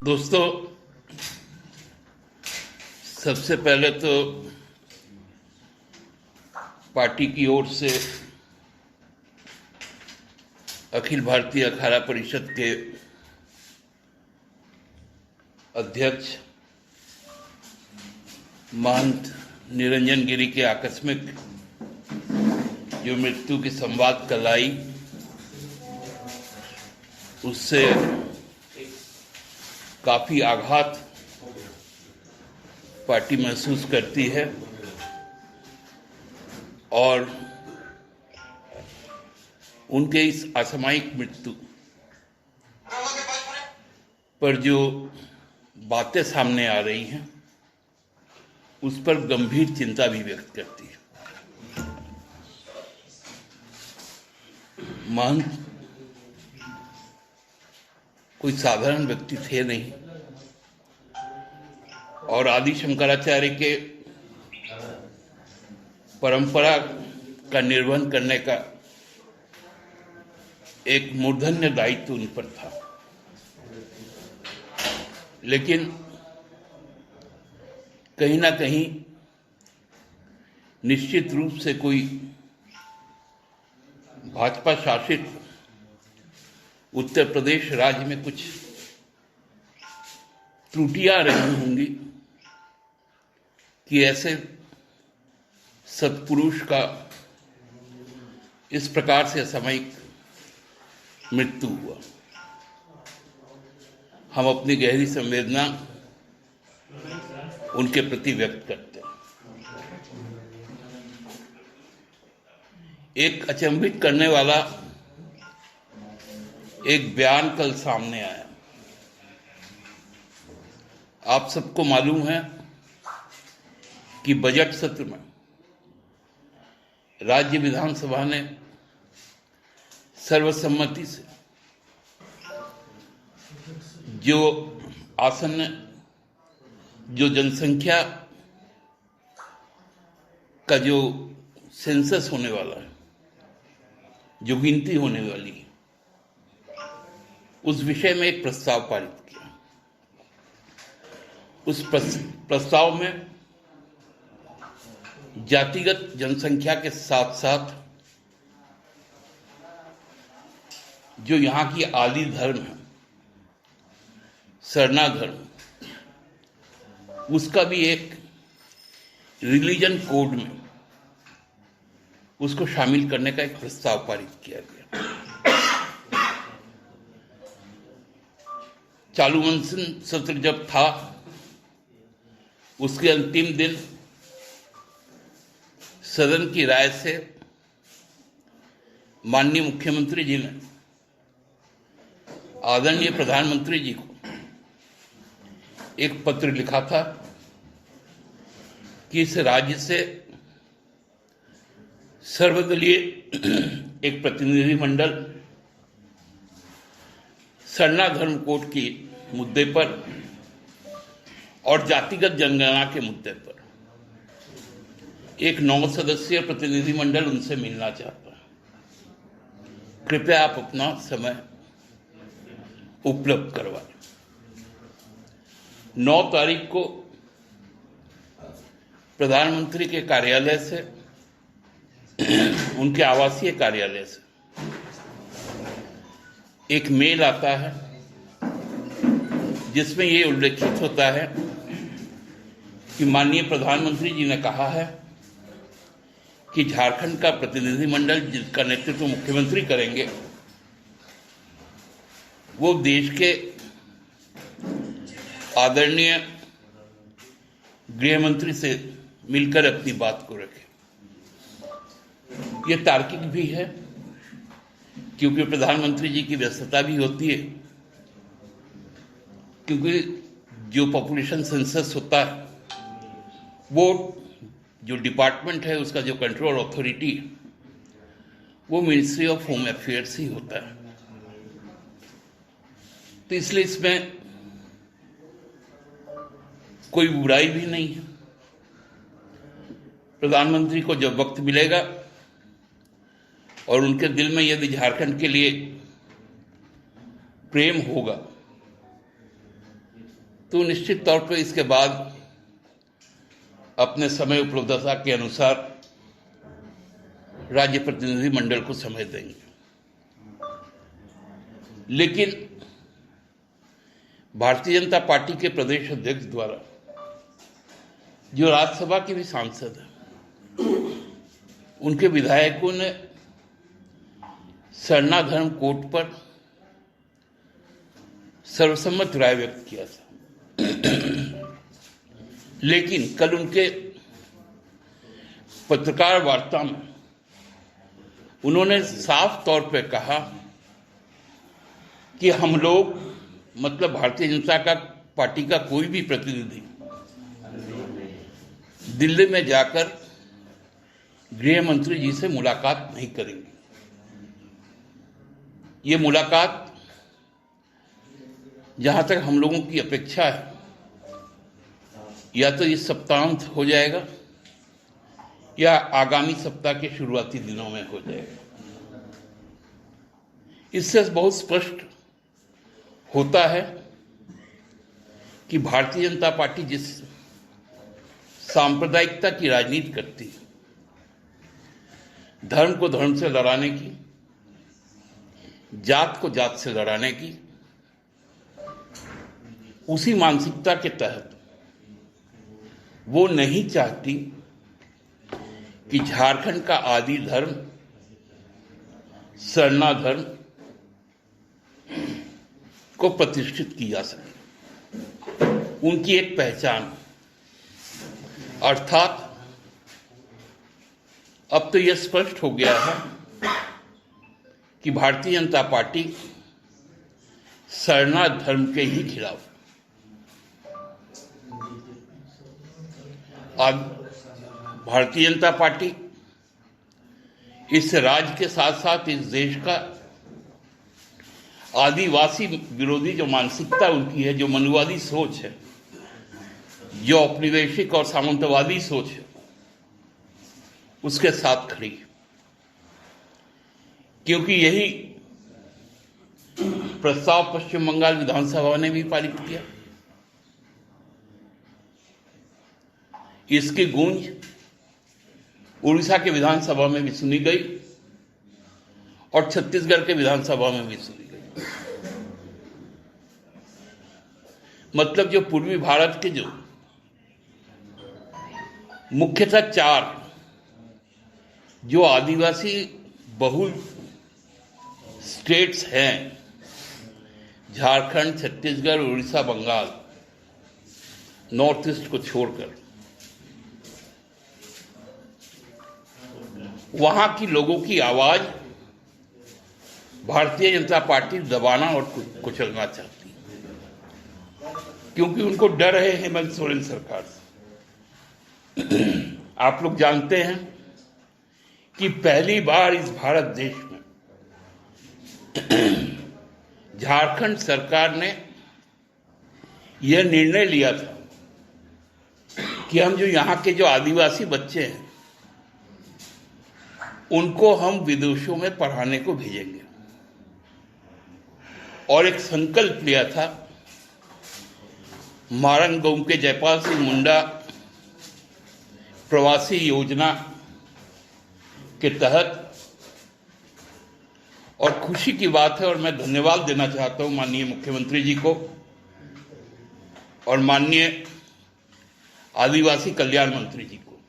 दोस्तों, सबसे पहले तो पार्टी की ओर से अखिल भारतीय अखाड़ा परिषद के अध्यक्ष महंत निरंजन गिरी के आकस्मिक जो मृत्यु की संवाद कल आई, उससे काफी आघात पार्टी महसूस करती है और उनके इस असामयिक मृत्यु पर जो बातें सामने आ रही हैं उस पर गंभीर चिंता भी व्यक्त करती है। महंत कोई साधारण व्यक्ति थे नहीं और आदि शंकराचार्य के परंपरा का निर्वहन करने का एक मूर्धन्य दायित्व उन पर था, लेकिन कहीं ना कहीं निश्चित रूप से कोई भाजपा शासित उत्तर प्रदेश राज्य में कुछ त्रुटियां रही होंगी कि ऐसे सत्पुरुष का इस प्रकार से असामयिक मृत्यु हुआ। हम अपनी गहरी संवेदना उनके प्रति व्यक्त करते हैं। एक अचंभित करने वाला एक बयान कल सामने आया। आप सबको मालूम है कि बजट सत्र में राज्य विधानसभा ने सर्वसम्मति से जो आसन्न जो जनसंख्या का जो सेंसस होने वाला है, जो गिनती होने वाली है, उस विषय में एक प्रस्ताव पारित किया। उस प्रस्ताव में जातिगत जनसंख्या के साथ साथ जो यहाँ की आदि धर्म है, सरना धर्म, उसका भी एक रिलीजन कोड में उसको शामिल करने का एक प्रस्ताव पारित किया गया। चालू मानसून सत्र जब था, उसके अंतिम दिन सदन की राय से माननीय मुख्यमंत्री जी ने आदरणीय प्रधानमंत्री जी को एक पत्र लिखा था कि इस राज्य से सर्वदलीय एक प्रतिनिधिमंडल सरना धर्म कोड के मुद्दे पर और जातिगत जनगणना के मुद्दे पर एक 9 सदस्यीय प्रतिनिधिमंडल उनसे मिलना चाहता है। कृपया आप अपना समय उपलब्ध करवाएं। 9 तारीख को प्रधानमंत्री के कार्यालय से, उनके आवासीय कार्यालय से एक मेल आता है जिसमें ये उल्लेखित होता है कि माननीय प्रधानमंत्री जी ने कहा है कि झारखंड का प्रतिनिधिमंडल जिसका नेतृत्व मुख्यमंत्री करेंगे वो देश के आदरणीय गृह मंत्री से मिलकर अपनी बात को रखे। ये तार्किक भी है क्योंकि प्रधानमंत्री जी की व्यस्तता भी होती है, क्योंकि जो पॉपुलेशन सेंसस होता है वो जो डिपार्टमेंट है, उसका जो कंट्रोल अथॉरिटी है, वो मिनिस्ट्री ऑफ होम अफेयर्स ही होता है। तो इसलिए इसमें कोई बुराई भी नहीं है। प्रधानमंत्री को जब वक्त मिलेगा और उनके दिल में यदि झारखंड के लिए प्रेम होगा तो निश्चित तौर पर इसके बाद अपने समय उपलब्धता के अनुसार राज्य प्रतिनिधि मंडल को समय देंगे। लेकिन भारतीय जनता पार्टी के प्रदेश अध्यक्ष द्वारा जो राज्यसभा के भी सांसद हैं, उनके विधायकों ने सरना धर्म कोड पर सर्वसम्मत राय व्यक्त किया था। लेकिन कल उनके पत्रकार वार्ता में उन्होंने साफ तौर पर कहा कि हम लोग, मतलब भारतीय जनता पार्टी का कोई भी प्रतिनिधि दिल्ली में जाकर गृह मंत्री जी से मुलाकात नहीं करेंगे। ये मुलाकात, जहां तक हम लोगों की अपेक्षा है, या तो इस सप्ताहांत हो जाएगा या आगामी सप्ताह के शुरुआती दिनों में हो जाएगा। इससे बहुत स्पष्ट होता है कि भारतीय जनता पार्टी जिस सांप्रदायिकता की राजनीति करती है, धर्म को धर्म से लड़ाने की, जात को जात से लड़ाने की, उसी मानसिकता के तहत वो नहीं चाहती कि झारखंड का आदि धर्म सरना धर्म को प्रतिष्ठित की जा सके। उनकी एक पहचान, अर्थात अब तो यह स्पष्ट हो गया है कि भारतीय जनता पार्टी सरना धर्म के ही खिलाफ। आज भारतीय जनता पार्टी इस राज्य के साथ साथ इस देश का आदिवासी विरोधी जो मानसिकता उनकी है, जो मनुवादी सोच है, जो औपनिवेशिक और सामंतवादी सोच है, उसके साथ खड़ी। क्योंकि यही प्रस्ताव पश्चिम बंगाल विधानसभा ने भी पारित किया। इसकी गूंज उड़ीसा के विधानसभा में भी सुनी गई और छत्तीसगढ़ के विधानसभा में भी सुनी गई। मतलब जो पूर्वी भारत के जो मुख्यतः 4 जो आदिवासी बहुल स्टेट्स हैं, झारखंड, छत्तीसगढ़, उड़ीसा, बंगाल, नॉर्थ ईस्ट को छोड़कर, वहां की लोगों की आवाज भारतीय जनता पार्टी दबाना और कुचलना चाहती है, क्योंकि उनको डर है हेमंत सोरेन सरकार से। आप लोग जानते हैं कि पहली बार इस भारत देश में झारखंड सरकार ने यह निर्णय लिया था कि हम जो यहाँ के जो आदिवासी बच्चे हैं उनको हम विदेशों में पढ़ाने को भेजेंगे, और एक संकल्प लिया था मारंगगांव के जयपाल सिंह मुंडा प्रवासी योजना के तहत। और खुशी की बात है, और मैं धन्यवाद देना चाहता हूं माननीय मुख्यमंत्री जी को और माननीय आदिवासी कल्याण मंत्री जी को,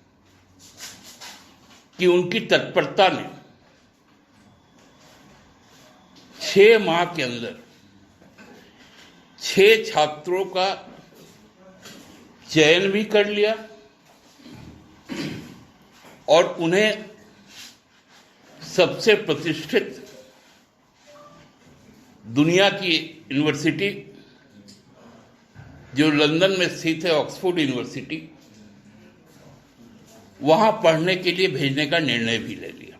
कि उनकी तत्परता ने 6 माह के अंदर 6 छात्रों का चयन भी कर लिया और उन्हें सबसे प्रतिष्ठित दुनिया की यूनिवर्सिटी जो लंदन में स्थित है, ऑक्सफोर्ड यूनिवर्सिटी, वहां पढ़ने के लिए भेजने का निर्णय भी ले लिया।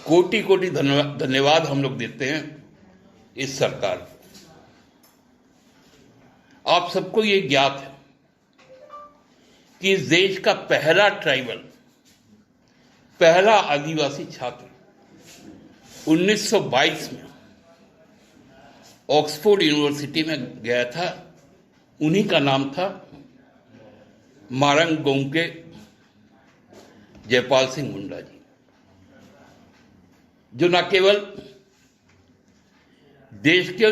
कोटि कोटि धन्यवाद हम लोग देते हैं इस सरकार को। आप सबको ये ज्ञात है कि इस देश का पहला ट्राइबल, पहला आदिवासी छात्र 1922 में ऑक्सफोर्ड यूनिवर्सिटी में गया था उन्हीं का नाम था मारंग गांव के जयपाल सिंह मुंडा जी, जो न केवल देश के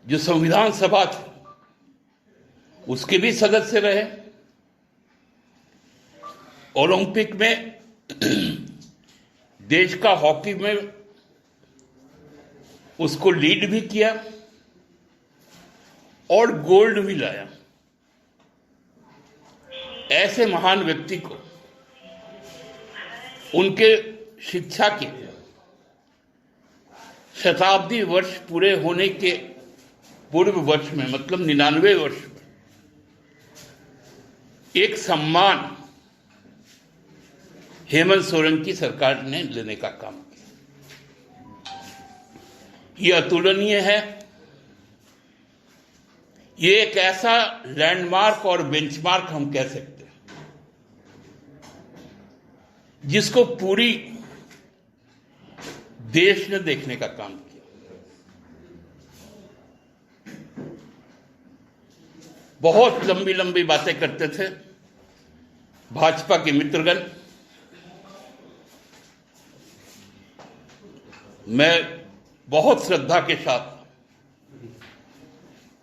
जो संविधान सभा थी उसके भी सदस्य रहे, ओलंपिक में देश का हॉकी में उसको लीड भी किया और गोल्ड भी लाया। ऐसे महान व्यक्ति को उनके शिक्षा के शताब्दी वर्ष पूरे होने के पूर्व वर्ष में, मतलब 99 वर्ष में, एक सम्मान हेमंत सोरेन की सरकार ने लेने का काम किया। यह अतुलनीय है। ये एक ऐसा लैंडमार्क और बेंचमार्क हम कह सकते हैं जिसको पूरी देश ने देखने का काम किया। बहुत लंबी लंबी बातें करते थे भाजपा के मित्रगण। मैं बहुत श्रद्धा के साथ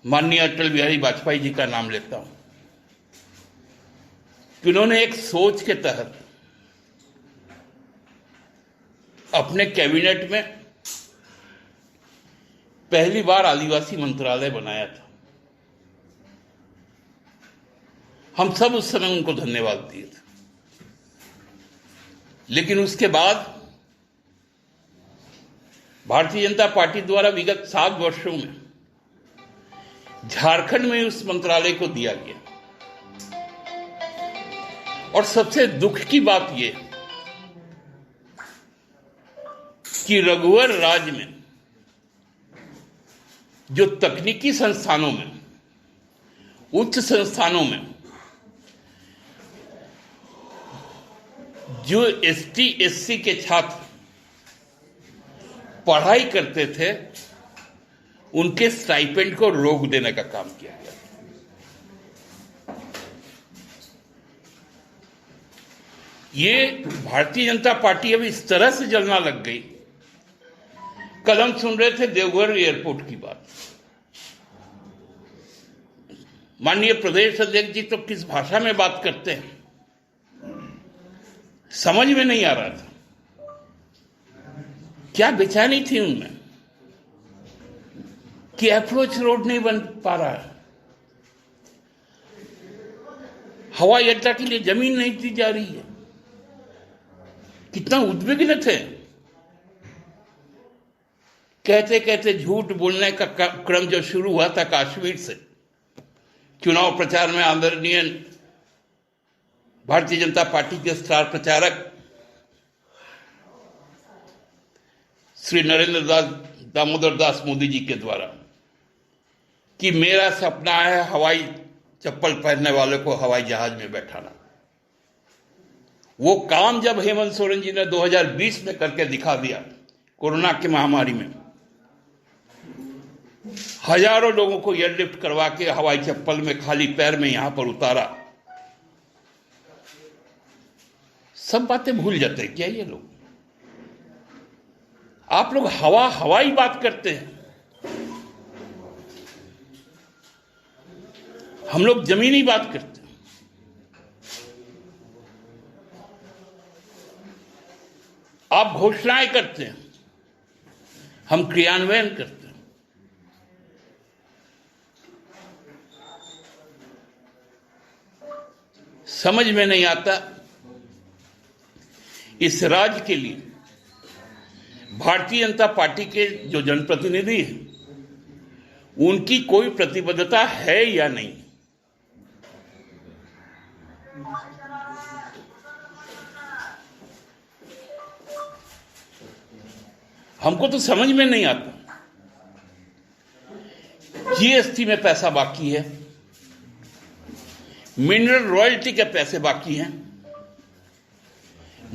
माननीय अटल बिहारी वाजपेयी जी का नाम लेता हूं कि उन्होंने एक सोच के तहत अपने कैबिनेट में पहली बार आदिवासी मंत्रालय बनाया था। हम सब उस समय उनको धन्यवाद दिए थे, लेकिन उसके बाद भारतीय जनता पार्टी द्वारा विगत 7 वर्षों में झारखंड में उस मंत्रालय को दिया गया। और सबसे दुख की बात यह कि रघुवर राज्य में जो तकनीकी संस्थानों में, उच्च संस्थानों में जो एसटी एससी के छात्र पढ़ाई करते थे उनके स्टाइपेंड को रोक देने का काम किया गया। ये भारतीय जनता पार्टी अब इस तरह से जलना लग गई। कल हम सुन रहे थे देवघर एयरपोर्ट की बात। माननीय प्रदेश अध्यक्ष जी तो किस भाषा में बात करते हैं समझ में नहीं आ रहा था। क्या बेचैनी थी उनमें कि अप्रोच रोड नहीं बन पा रहा है, हवाई अड्डा के लिए जमीन नहीं दी जा रही है। कितना उद्विग्न थे। कहते कहते झूठ बोलने का क्रम जो शुरू हुआ था कश्मीर से, चुनाव प्रचार में आदरणीय भारतीय जनता पार्टी के स्टार प्रचारक श्री नरेंद्र दामोदर दास मोदी जी के द्वारा कि मेरा सपना है हवाई चप्पल पहनने वाले को हवाई जहाज में बैठाना। वो काम जब हेमंत सोरेन जी ने 2020 में करके दिखा दिया, कोरोना की महामारी में हजारों लोगों को एयरलिफ्ट करवा के हवाई चप्पल में खाली पैर में यहां पर उतारा। सब बातें भूल जाते हैं क्या ये लोग? आप लोग हवाई बात करते हैं, हम लोग जमीनी बात करते हैं। आप घोषणाएं करते हैं, हम क्रियान्वयन करते हैं। समझ में नहीं आता इस राज्य के लिए भारतीय जनता पार्टी के जो जनप्रतिनिधि हैं उनकी कोई प्रतिबद्धता है या नहीं। हमको तो समझ में नहीं आता। जीएसटी में पैसा बाकी है, मिनरल रॉयल्टी के पैसे बाकी हैं,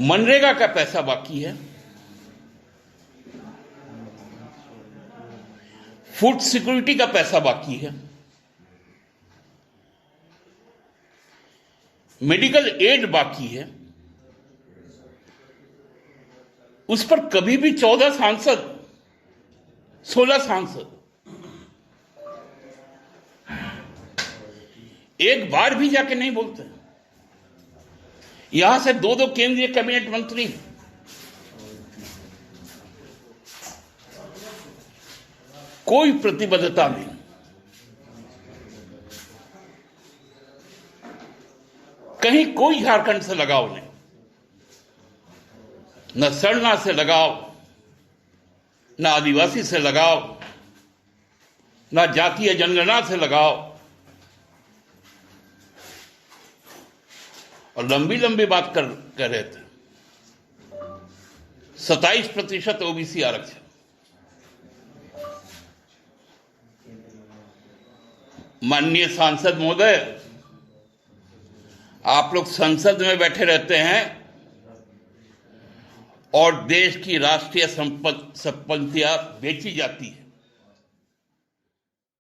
मनरेगा का पैसा बाकी है, फूड सिक्योरिटी का पैसा बाकी है, मेडिकल एड बाकी है, उस पर कभी भी 14 सांसद 16 सांसद एक बार भी जाके नहीं बोलते। यहां से दो केंद्रीय कैबिनेट मंत्री, कोई प्रतिबद्धता नहीं। कहीं कोई झारखंड से लगाव नहीं, न सरना से लगाव, न आदिवासी से लगाव, न जातीय जनगणना से लगाव, और लंबी लंबी बात कर रहे थे। 27% ओबीसी आरक्षण, माननीय सांसद महोदय, आप लोग संसद में बैठे रहते हैं और देश की राष्ट्रीय संपत्तियां बेची जाती है।